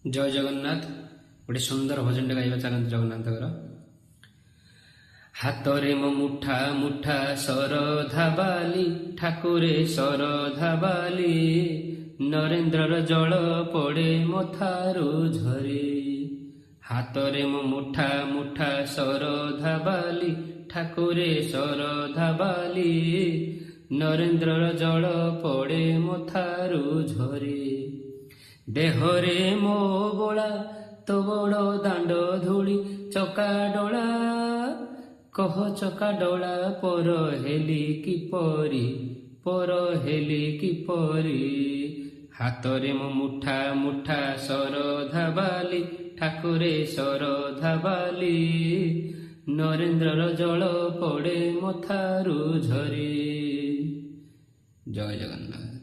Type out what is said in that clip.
ଜୟ ଜଗନ୍ନାଥ। ଗୋଟେ ସୁନ୍ଦର ଭଜନଟେ ଗାଇବା ଚାଲନ୍ତୁ ଜଗନ୍ନାଥଙ୍କର। ହାତରେ ମୋ ମୁଠା ମୁଠା ଶରଧା ବାଲି, ଠାକୁରେ ଶରଧା ବାଲି, ନରେନ୍ଦ୍ରର ଜଳ ପଡ଼େ ମଥାରୁ ଝରେ। ହାତରେ ମୋ ମୁଠା ମୁଠା ଶରଧା ବାଲି, ଠାକୁରେ ଶରଧା ବାଲି, ନରେନ୍ଦ୍ରର ଜଳ ପଡ଼େ ମଥାରୁ ଝରେ। ଦେହରେ ମୋ ବୋଳା ତୋ ବଡ଼ ଦାଣ୍ଡ ଧୂଳି, ଚକା ଡୋଳା କହ ଚକା ଡୋଳା, ପର ହେଲି କିପରି, ପର ହେଲି କିପରି। ହାତରେ ମୋ ମୁଠା ମୁଠା ଶରଧା ବାଲି, ଠାକୁରେ ଶରଧା ବାଲି, ନରେନ୍ଦ୍ରର ଜଳ ପଡ଼େ ମଥାରୁ ଝରେ। ଜୟ ଜଗନ୍ନାଥ।